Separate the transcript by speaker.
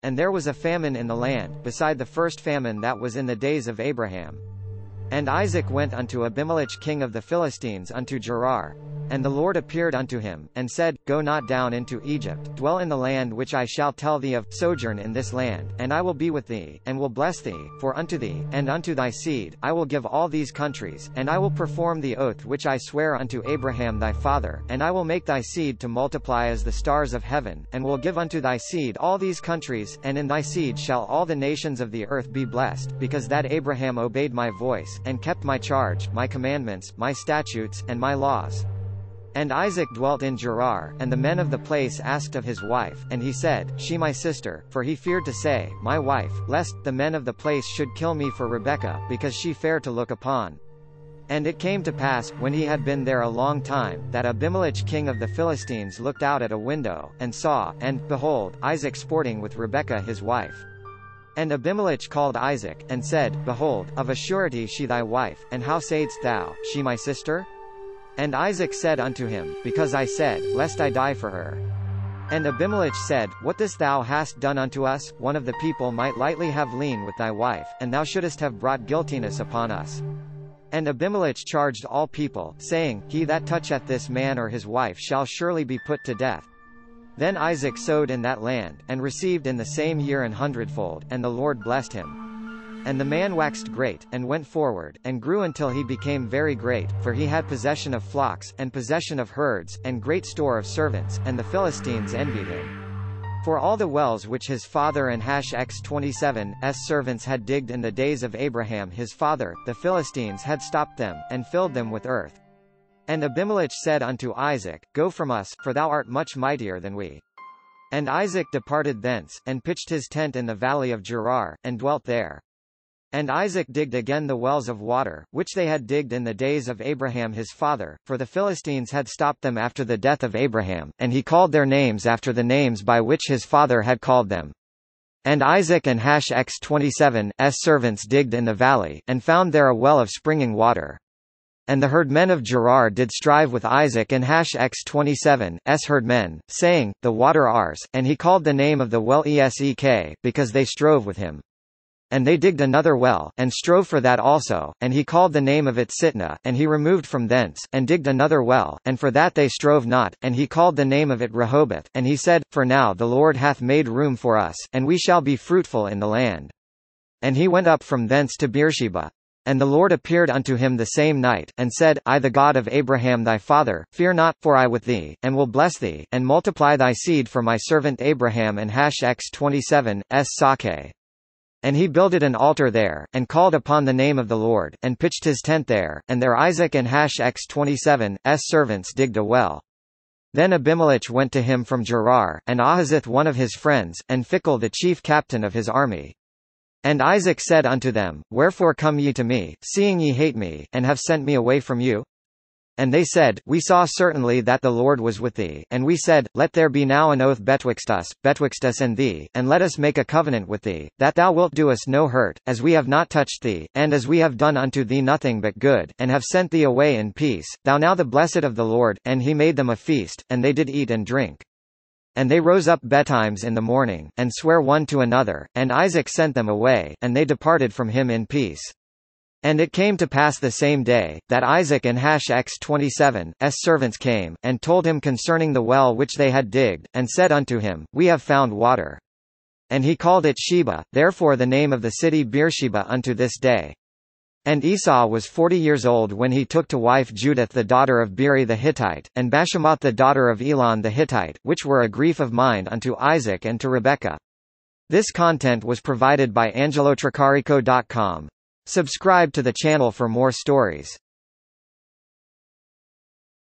Speaker 1: And there was a famine in the land, beside the first famine that was in the days of Abraham. And Isaac went unto Abimelech king of the Philistines unto Gerar. And the Lord appeared unto him, and said, Go not down into Egypt, dwell in the land which I shall tell thee of, sojourn in this land, and I will be with thee, and will bless thee, for unto thee, and unto thy seed, I will give all these countries, and I will perform the oath which I swear unto Abraham thy father, and I will make thy seed to multiply as the stars of heaven, and will give unto thy seed all these countries, and in thy seed shall all the nations of the earth be blessed, because that Abraham obeyed my voice, and kept my charge, my commandments, my statutes, and my laws. And Isaac dwelt in Gerar, and the men of the place asked of his wife, and he said, She my sister, for he feared to say, My wife, lest the men of the place should kill me for Rebekah, because she fair to look upon. And it came to pass, when he had been there a long time, that Abimelech king of the Philistines looked out at a window, and saw, and, behold, Isaac sporting with Rebekah his wife. And Abimelech called Isaac, and said, Behold, of a surety she thy wife, and how saidst thou, She my sister? And Isaac said unto him, Because I said, Lest I die for her. And Abimelech said, What this thou hast done unto us, one of the people might lightly have lien with thy wife, and thou shouldest have brought guiltiness upon us. And Abimelech charged all people, saying, He that toucheth this man or his wife shall surely be put to death. Then Isaac sowed in that land, and received in the same year an hundredfold, and the Lord blessed him. And the man waxed great, and went forward, and grew until he became very great, for he had possession of flocks, and possession of herds, and great store of servants, and the Philistines envied him. For all the wells which his father and hast 27's servants had digged in the days of Abraham his father, the Philistines had stopped them, and filled them with earth. And Abimelech said unto Isaac, Go from us, for thou art much mightier than we. And Isaac departed thence, and pitched his tent in the valley of Gerar, and dwelt there. And Isaac digged again the wells of water, which they had digged in the days of Abraham his father, for the Philistines had stopped them after the death of Abraham, and he called their names after the names by which his father had called them. And Isaac and hast 27's servants digged in the valley, and found there a well of springing water. And the herdmen of Gerar did strive with Isaac and hast 27's herdmen, saying, The water ours, and he called the name of the well Esek, because they strove with him. And they digged another well, and strove for that also, and he called the name of it Sitnah, and he removed from thence, and digged another well, and for that they strove not, and he called the name of it Rehoboth, and he said, For now the Lord hath made room for us, and we shall be fruitful in the land. And he went up from thence to Beersheba. And the Lord appeared unto him the same night, and said, I the God of Abraham thy father, fear not, for I with thee, and will bless thee, and multiply thy seed for my servant Abraham and hast 27's sake. And he builded an altar there, and called upon the name of the Lord, and pitched his tent there, and there Isaac and hast 27's servants digged a well. Then Abimelech went to him from Gerar, and Ahuzzath one of his friends, and Phichol the chief captain of his army. And Isaac said unto them, Wherefore come ye to me, seeing ye hate me, and have sent me away from you? And they said, We saw certainly that the Lord was with thee, and we said, Let there be now an oath betwixt us and thee, and let us make a covenant with thee, that thou wilt do us no hurt, as we have not touched thee, and as we have done unto thee nothing but good, and have sent thee away in peace, thou now the blessed of the Lord. And he made them a feast, and they did eat and drink. And they rose up betimes in the morning, and sware one to another, and Isaac sent them away, and they departed from him in peace. And it came to pass the same day, that Isaac and hast 27's servants came, and told him concerning the well which they had digged, and said unto him, We have found water. And he called it Sheba, therefore the name of the city Beersheba unto this day. And Esau was 40 years old when he took to wife Judith the daughter of Beeri the Hittite, and Bashemoth the daughter of Elon the Hittite, which were a grief of mind unto Isaac and to Rebekah. This content was provided by angelotricarico.com. Subscribe to the channel for more stories.